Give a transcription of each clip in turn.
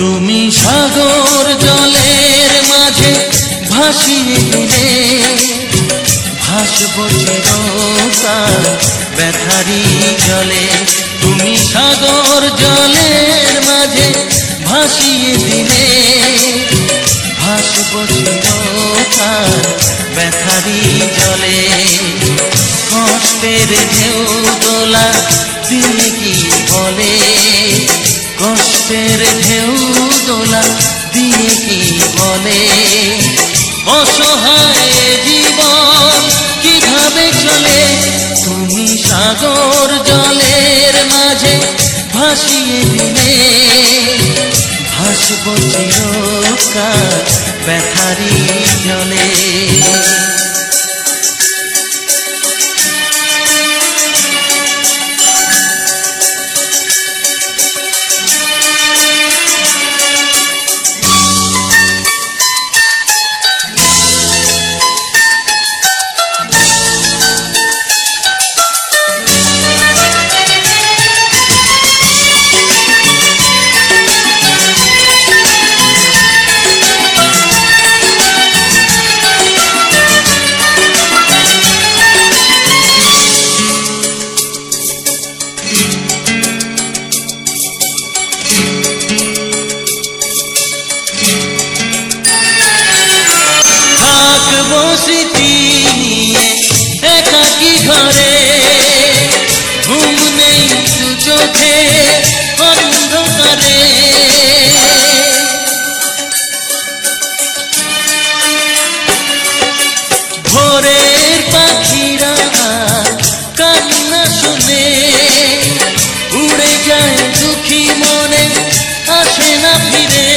তুমি সাগর জলের মাঝে ভাসিয়ে দিলে, ভাসব চিরকাল ব্যথারি জলে। তুমি সাগর জলের মাঝে ভাসিয়ে দিলে, ভাসব চিরকাল ব্যথারি জলে। কষ্টের ঢেউ দোলা দিয়ে কি বলে, কষ্টের ঢেউ দোলা দিয়ে কি বলে। অসহায় জীবন কিভাবে চলে, তুমি সাগর জলের মাঝে ভাসিয়ে দিলে, ভাসব চিরকাল ব্যথারি জলে। স্মৃতি নিয়ে একাকী ঘরে, ঘুম নেই দু চোখে অন্ধকারে। ভোরের পাখিরা কান্না শুনে উড়ে যায় দুঃখী মনে, আসে না ফিরে।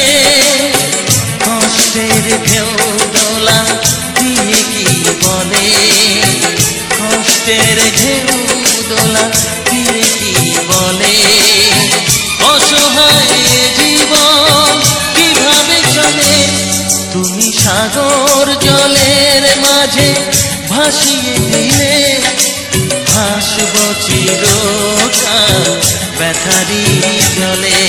কষ্টের ঢেউ দোলা দিয়ে কি বলে, কষ্টের ঢেউ দোলা দিয়ে কি বলে। অসহায় জীবন কিভাবে চলে, তুমি সাগর জলের মাঝে ভাসিয়ে দিলে, ভাসব চিরকাল ব্যথারি জলে।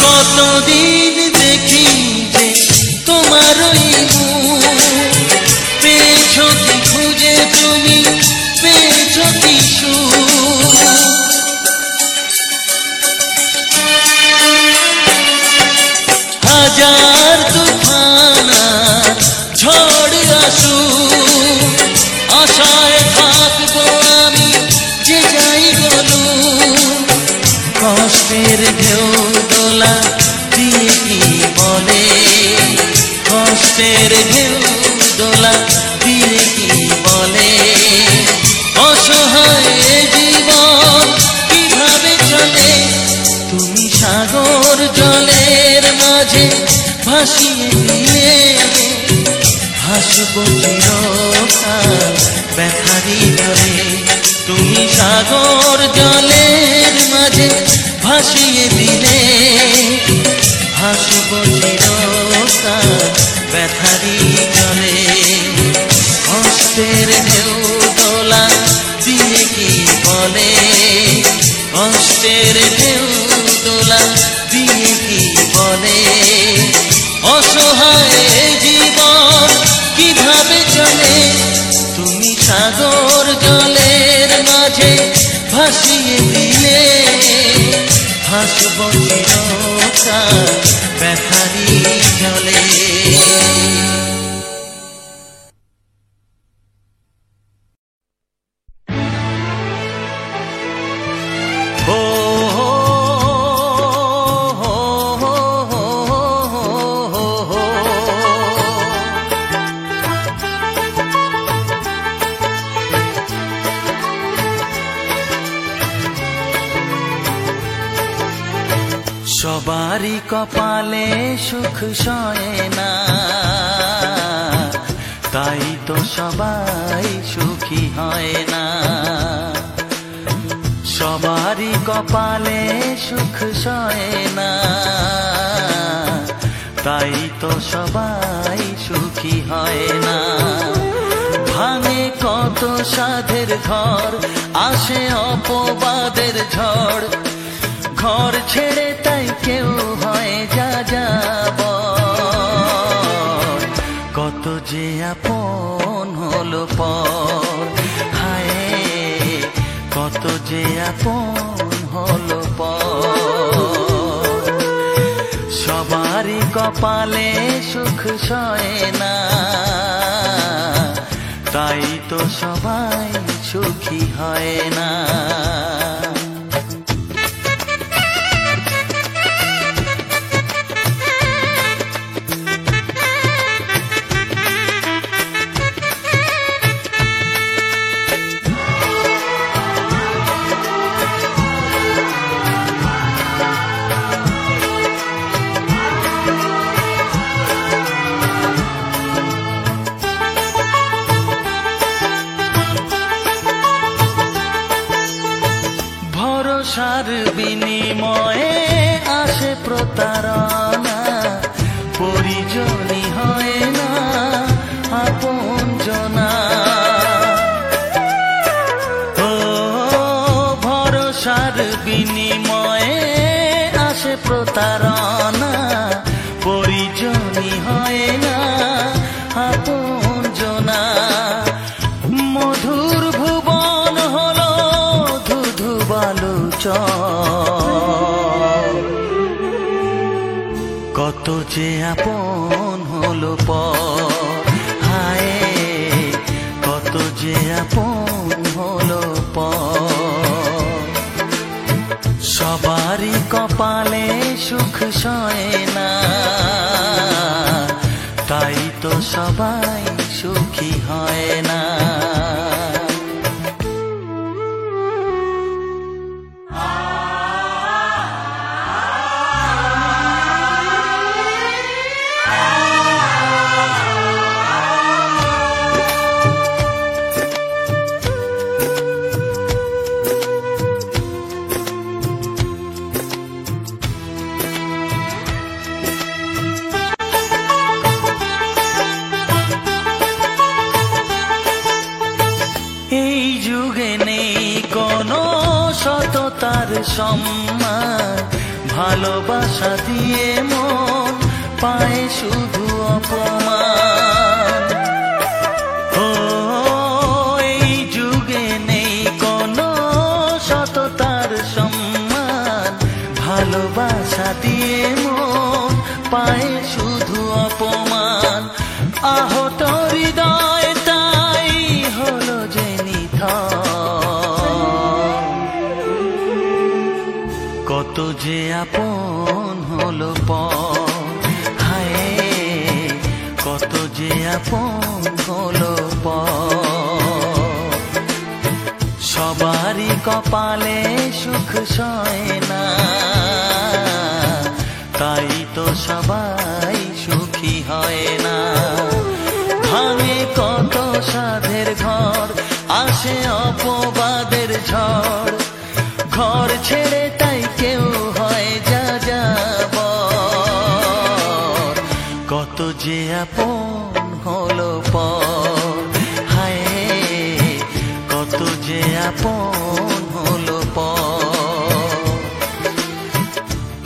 কতদিন দেখি যে তোমার পেয়েছ কি খুঁজে, তুমি পেয়েছ কি সুখ। হাজার তুফান ঝড় আসু, আশায় থাকবো আমি যে যাই বলু। কষ্টের ঢেউ দোলা দিয়ে কি বলে, কষ্টের ঢেউ দোলা দিয়ে কি বলে। অসহায় জীবন কিভাবে চলে, তুমি সাগর জলের মাঝে ভাসিয়ে দিলে, ভাসব চিরকাল ব্যথারি জলে। তুমি সাগর জলের মাঝে ভাসিয়ে দিলে, ভাসব চিরকাল ব্যথারি জলে। কষ্টের ঢেউ দোলা দিয়ে কি বলে, কষ্টের ঢেউ দোলা দিয়ে কি বলে। অসহায় জীবন সাগর জলের মাঝে ভাসিয়ে দিলে ভাসব চিরকাল ব্যথারি জলে। সবারই কপালে সুখ সয় না, তাই তো সবাই সুখী হয় না। সবারই কপালে সুখ সয় না, তাই তো সবাই সুখী হয় না। ভাঙে কত সাধের ঘর, আসে অপবাদের ঝড়, ঘর ছেড়ে তাই কেউ হয় যা যাব। কত যে আপন হলো পর, হায় কত যে আপন হলো পর। সবারই কপালে সুখ সয় না, তাই তো সবাই সুখী হয় না। ভরসার বিনিময়ে আসে প্রতারণা, পরিজনই হয় না আপনজনা। ও ভরসার বিনিময়ে আসে প্রতারণা, পরিজনই হয় না আপনজনা। মধুর ভুবন হলো ধুধু বালুচর, কত যে আপন হলো পর, হায় কত যে আপন হলো পর। সবারই কপালে সুখ সয় না, তাই তো সবাই সুখী হয় না। এই যুগে নেই কোনো সততার সম্মান, ভালোবাসা দিয়ে মন পায় শুধু অপমান। ও এই যুগে নেই কোনো সততার সম্মান, ভালোবাসা দিয়ে মন পায় শুধু অপমান। আহত হৃদয় তাই হলো যে নিথর, কত যে আপন হলো পর, হায় কত যে আপন হলো পর। সবারই কপালে সুখ সয় না, তাই তো সবাই সুখী হয় না। ভাঙে কত সাধের ঘর, আসে অপবাদের ঝড়, ঘর ছেড়ে তাই কেউ হয় যা যাব। কত যে আপন হলো পর, হায় কত যে আপন হলো পর।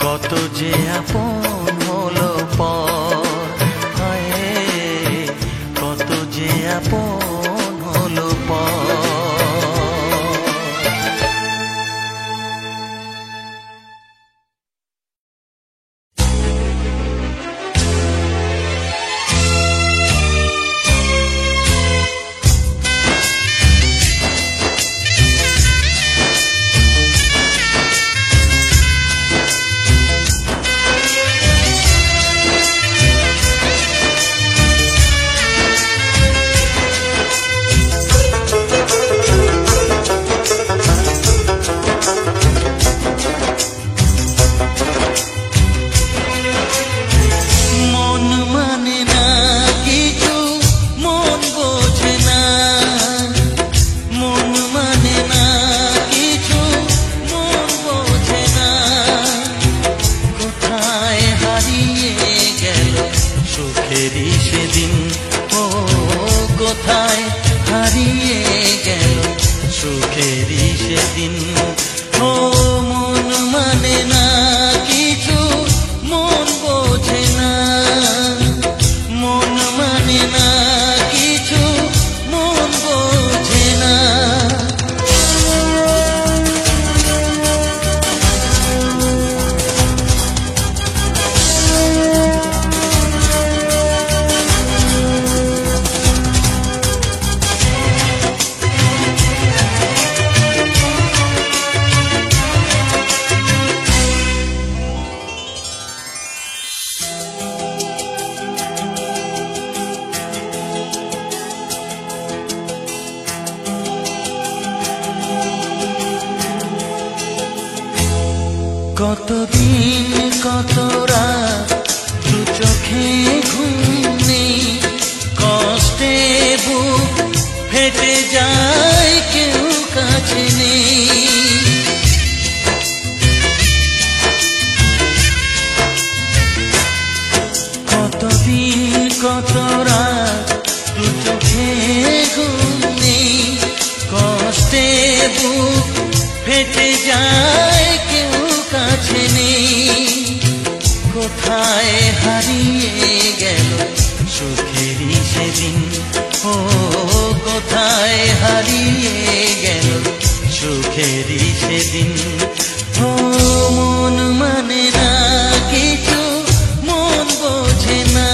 কত যে আপন হলো পর, হায় কত যে আপন হলো পর। সেদিন, ও কোথায় হারিয়ে গেল সুখেরই সেদিন। ও মন মানে না কিছু, মন বোঝে না, মন মানে না কিছু, মন বোঝে না। কতদিন কত রাত দু চোখে ঘুম নেই, কষ্টে বুক ফেটে যায় কেউ কাছে নেই। কতদিন কত রাত দু চোখে ঘুম নেই, কষ্টে বুক ফেটে যায় কেউ কাছে নেই। কোথায় হারিয়ে গেল সুখেরই সেদিন, ও কোথায় হারিয়ে গেল সুখেরই সেদিন। ও মন মানে না কিছু, মন বোঝে না,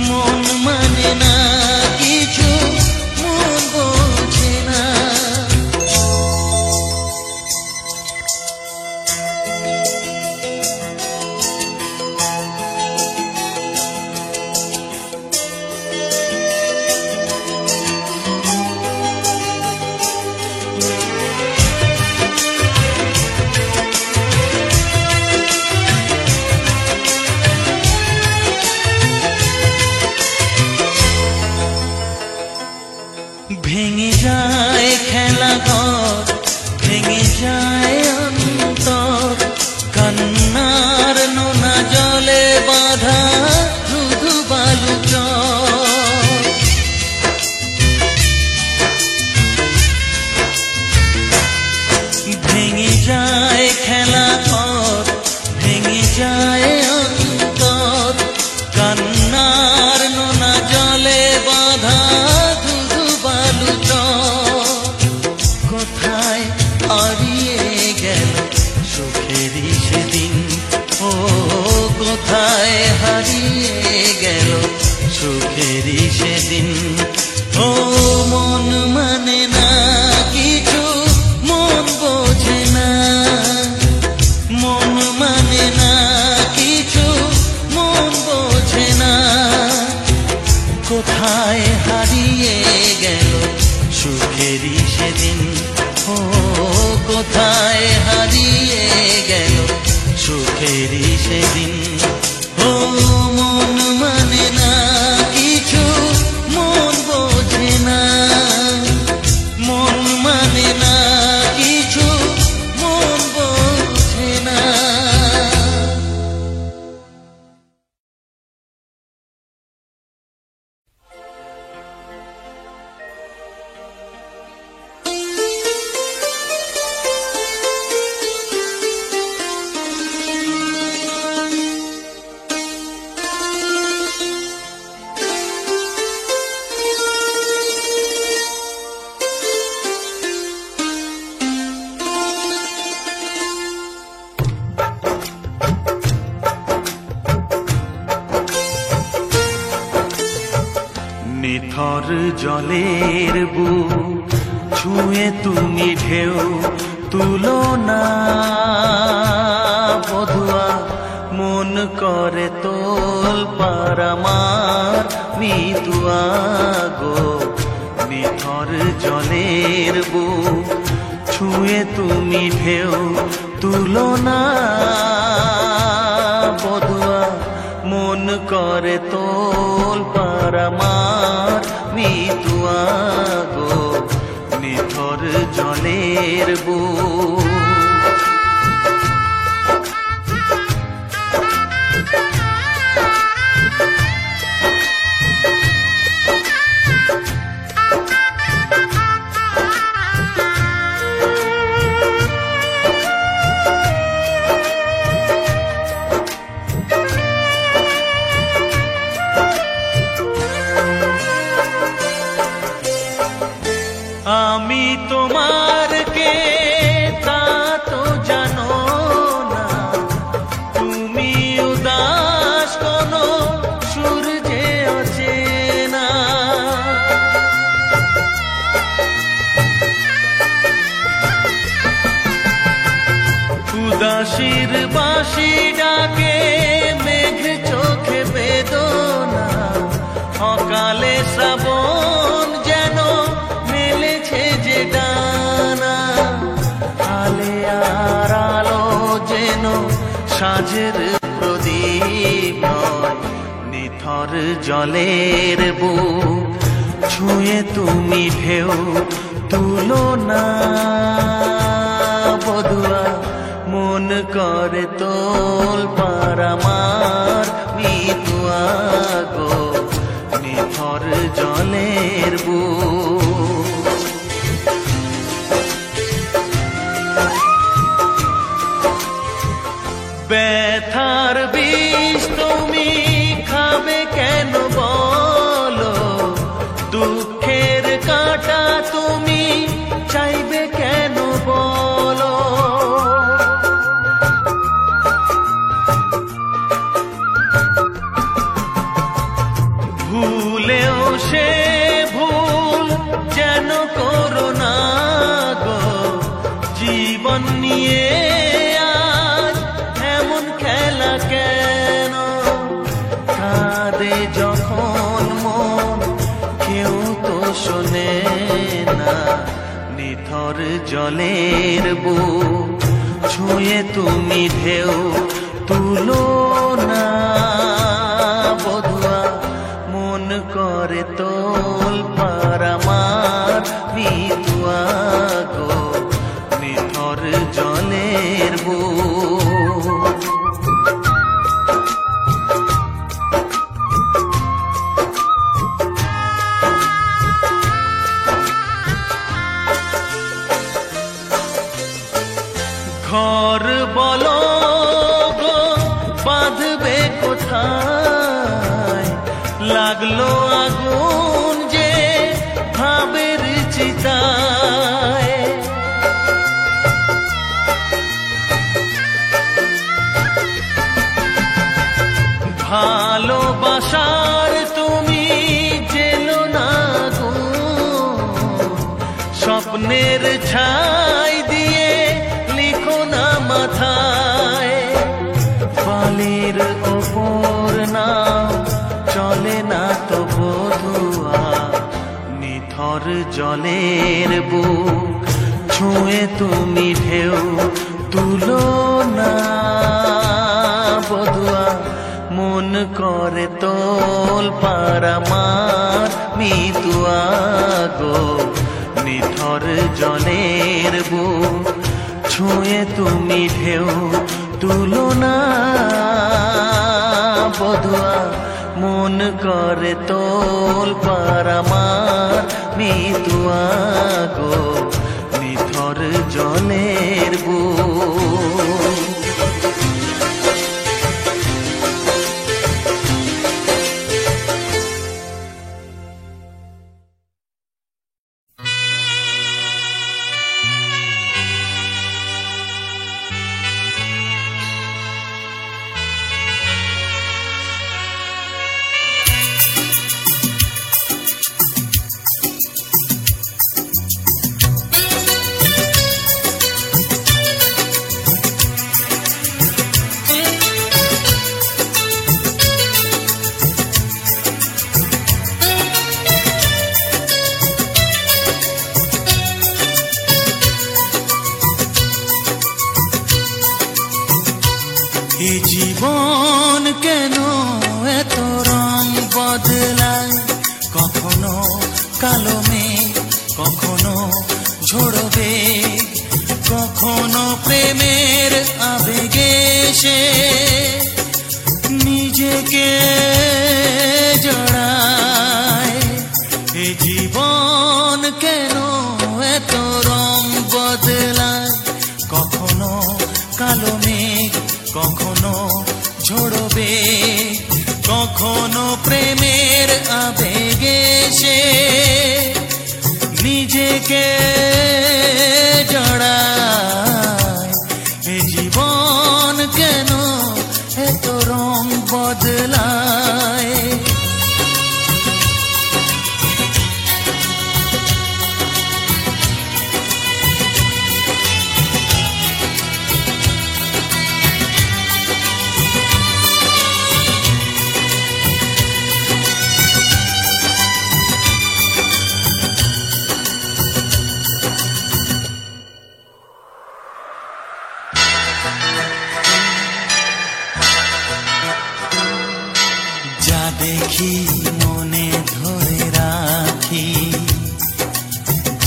মন মানে না কিছু, মন বোঝে না। ভেঙে যায় খেলা ঘর, ভেঙে যায় অন্তর, কান্নার নোনা জলে বাঁধা ধুধু বালু চর। ভেঙে যায় খেলা ঘর, ভেঙে যায় অন্তর, কান্নার নোনা জলে বাঁধা কোথায় হারিয়ে গেল সুখেরই সেদিন, ও কোথায় হারিয়ে গেল সুখেরই সেদিন। ও মন মানে না কিছু, মন বোঝে না, মন মানে না কিছু, মন বোঝে না। কোথায় হারিয়ে গেল সুখেরই সেদিন, ও কোথায় হারিয়ে গেল সুখেরই সেদিন। ও মন মানে না কিছু, মন বোঝে না, মন মানে না কিছু, মন বোঝে না। নিথর জলের বুক ছুঁয়ে তুমি ঢেউ তুলো না, বধুয়া মন করে তোল পার আমার মিতুয়া গো। নিথর জলের বুক ছুঁয়ে তুমি ঢেউ তুলো না, বধুয়া মন করে তোল পার আমার মিতুয়া গো। নিথর জলের বুক তোমার কে তা তো জানো না, তুমি উদাস কোনো সূর্যে অচেনা। উদাসীর বাঁশি ডাকে মেঘ চোখে বেদনা, অকালে শ্রাবণ যেন মেলেছে যে ডানা। আলে আর আলো যেন সাঁঝের প্রদীপ নয়, নিথর জলের বুক ছুঁয়ে তুমি ঢেউ তুলো না। বধুয়া মন করে তোল পার আমার মিতুয়া গো, নিথর জলের বুক। ব্যথার বিষ তুমি খাবে কেন বলো, দুঃখের কাঁটা তুমি চাইবে কেন বলো। ভুলেও সে ভুল যেন করো না গো, জীবন নিয়ে আজ এমন খেলা কেন। কাঁদে যখন মন কেউ তো শোনে না, নিথর জলের বুক ছুঁয়ে তুমি ঢেউ তুলো না। বধুয়া মন করে তোল পার আমার মিতুয়া গো, নিথর জলের বুক। ঘর বলো গো বাঁধবে কোথায়, লাগলো আগুন যে ভাবের চিতায়। ভালোবাসার তুমি জেলো না গো, স্বপ্নের ছাই দিয়ে লিখো না মাথায়। বালির ওপর নাও চলে না তো বধুয়া, নিথর জলের বুক ছুঁয়ে তুমি ঢেউ তুলো না। বধুয়া মন করে তোল পার আমার মিতুয়া গো, নিথর জলের বুক ছুঁয়ে তুমি ঢেউ তুলো না। বধুয়া মন করে তোল পার আমার মিতুয়া গো, নিথর জলের বুক।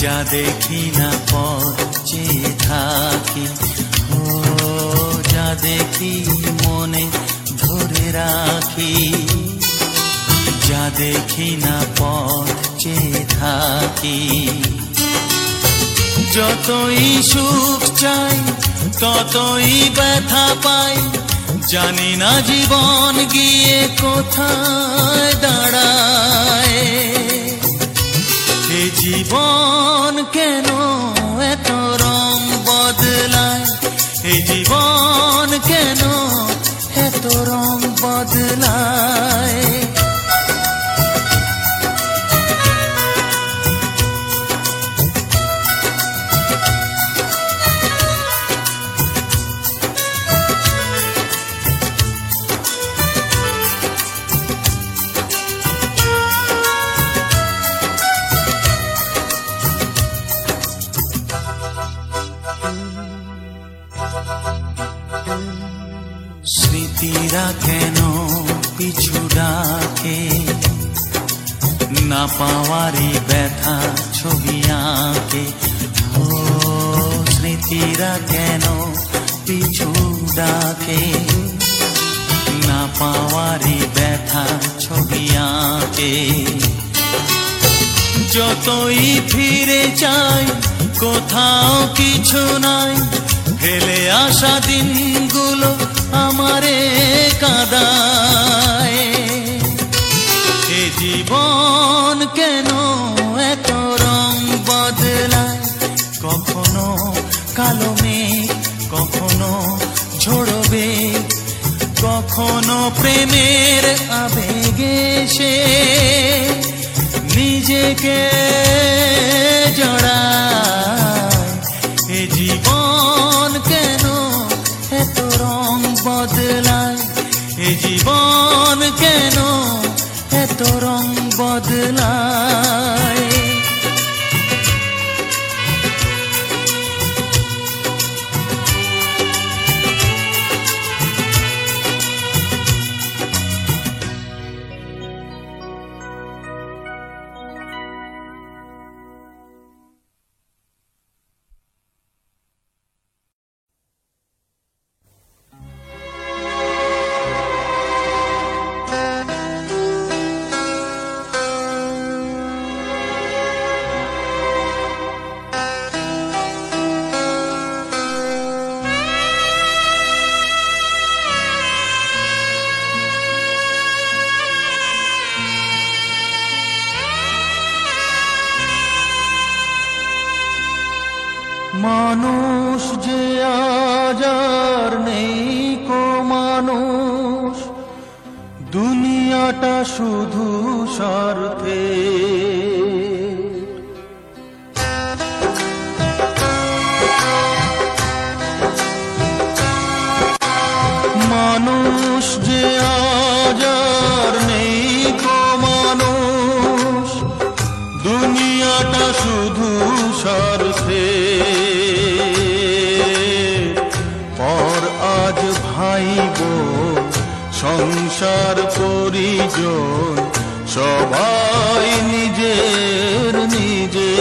যা দেখি না পথ চেয়ে থাকি, ও যা দেখি মনে ধরে রাখি, যা দেখি না পথ চেয়ে থাকি। যতই সুখ চাই ততই ব্যথা পাই, জানি না জীবন গিয়ে কোথায় দাঁড়ায়। এ জীবন কেন এত রং বদলায়, এ জীবন কেন এত রং বদলায়। স্মৃতিরা কেন পিছু ডাকে, না পাওয়ারই ব্যথা ছবি আঁকে। ও স্মৃতিরা কেন পিছু ডাকে, না পাওয়ারই ব্যথা ছবি আঁকে। যতই ফিরে চাই কোথাও কিছু নাই, ফেলে আসা দিনগুলো আমারে কাঁদায়। এ জীবন কেন এত রং বদলায়, কখনো কালো মেঘ, কখনো ঝোড়বে, কখনো প্রেমের আবেগে সে নিজেকে জড়ায়। এ জীবন কেন এত রং বদলায়, এ জীবন কেন এত রং বদলায়। মানুষ যে আজ আর নেই কো মানুষ, দুনিয়াটা শুধু স্বার্থে। মানুষ যে আজ আর নেই কো মানুষ, দুনিয়াটা শুধু স্বার্থে। পর আজ ভাই বোন সংসার পরিজন সবাই নিজের নিজে।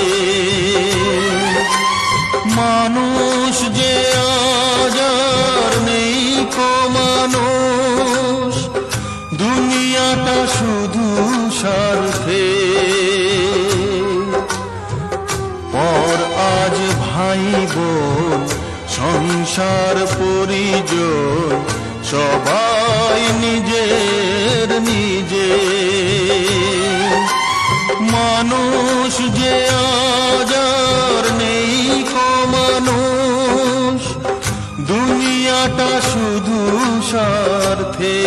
মানুষ যে আজ আর নেই কো মানুষ, দুনিয়াটা শুধু স্বার্থে। পর আজ ভাই বোন সংসার পরিজন সবাই নিজের নিজে। মানুষ যে আজ আর নেই কো মানুষ, দুনিয়াটা শুধু স্বার্থে।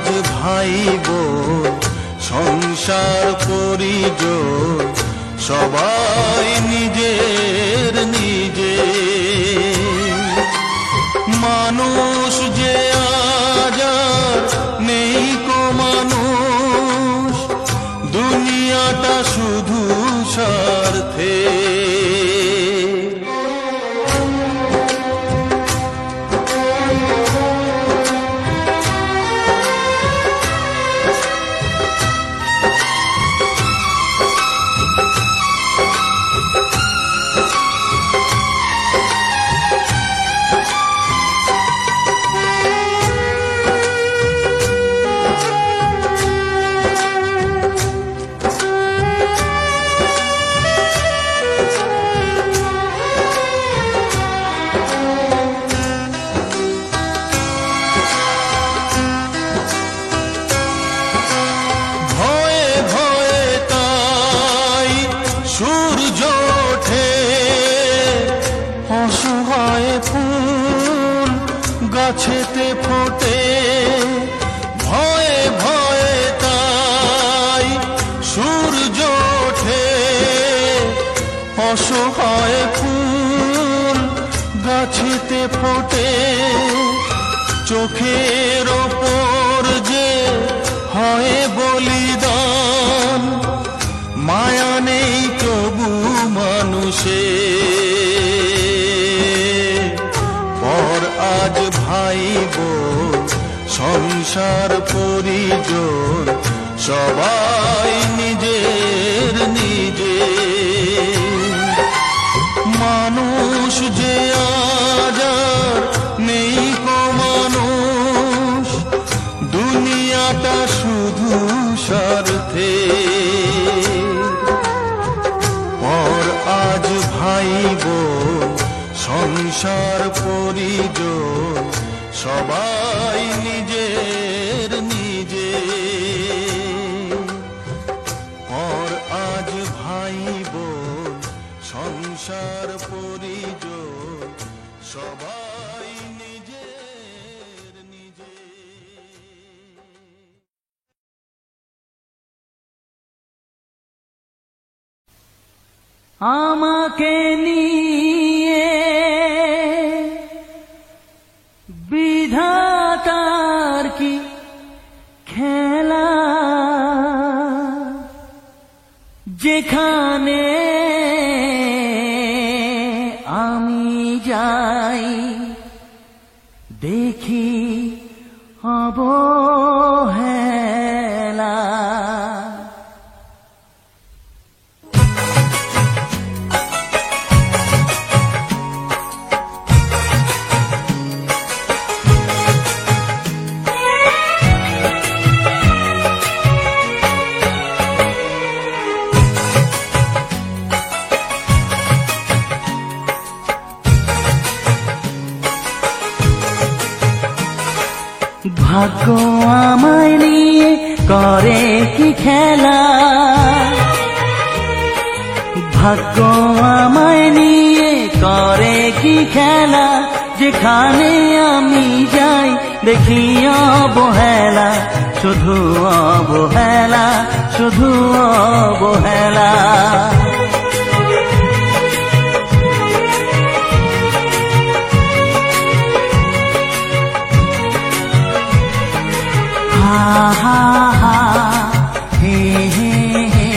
আজ ভাই বোন সংসার পরিজন সবাই নিজের নিজে। মানুষ যে আজ আর নেই কো মানুষ, দুনিয়াটা শুধু স্বার্থে। গাছেতে ফোটে ভয়ে ভয়ে তাই সূর্য ওঠে, অসহায় ফুল গাছেতে ফোটে। চোখের ওপর যে হয় বলিদান, মায়া নেই তবু মানুষে। আজ ভাই বোন সংসার পরিজন সবাই নিজের নিজে। মানুষ যে আজ আর নেই কো মানুষ, দুনিয়াটা শুধু স্বার্থে। পর আজ ভাই বোন সংসার পরিজন সবাই নিজের নিজে। পর আজ ভাই বোন সংসার পরিজন সবাই নিজের নিজে। আমাকে নিয়ে বিধাতার কি খেলা, যেখানে আমি যাই দেখি অবহেলা। ভাগ্য আমায় নিয়ে করে কি খেলা, ভাগ্য আমায় নিয়ে করে কি খেলা, যেখানে আমি যাই দেখি অবহেলা, শুধু অবহেলা, শুধু অবহেলা। হা হা হা হে হে হে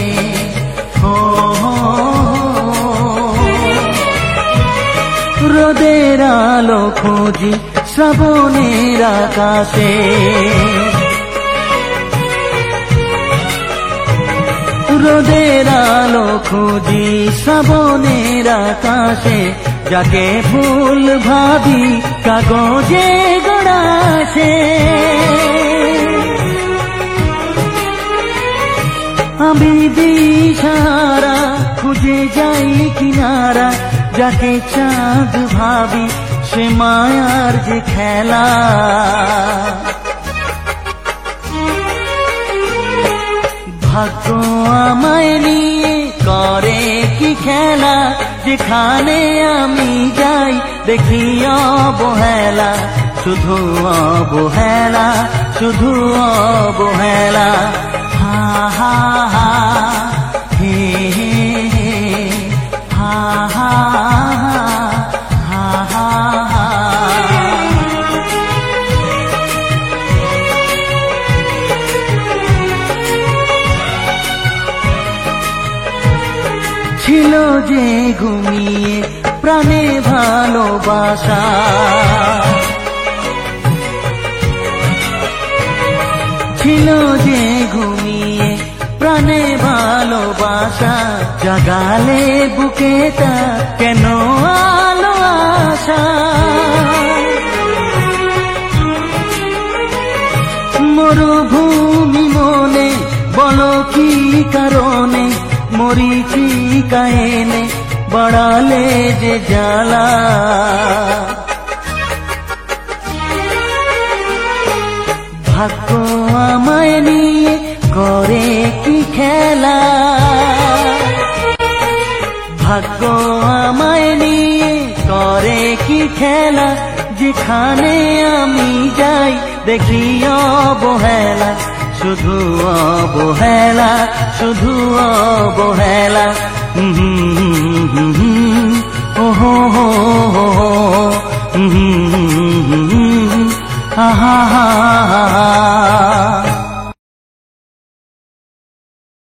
হো হো। রোদের আলো খুঁজি শ্রাবণের আকাশে, রোদের আলো খুঁজি শ্রাবণের আকাশে, যাকে ফুল ভাবি কাগজে গড়াছে। আমি দিশাহারা খুঁজে যাই কিনারা, যাকে চাঁদ ভাবি সে মায়ার যে খেলা। ভাগ্য আমায় নিয়ে করে কি খেলা, যেখানে আমি যাই দেখি অবহেলা, শুধু অবহেলা, শুধু অবহেলা। হা হা হা হে হে হে হা হা হা হা হা। ছিল যে ঘুমিয়ে প্রাণে ভালোবাসা, ছিল যে ঘুমিয়ে প্রাণে ভালোবাসা, জাগালে বুকেটা কেন আলো আশা। মরুভূমি মনে বলো কি কারণে, মরিচিকা এনে বাড়ালে যে জ্বালা। ভাগ্য আমায় নিয়ে করে কি খেলা, ভাগ্য আমায় নিয়ে করে কি খেলা। যেখানে আমি যাই দেখি অবহেলা, শুধু অবহেলা, শুধু অবহেলা। ও হো হো হো, আহা হা।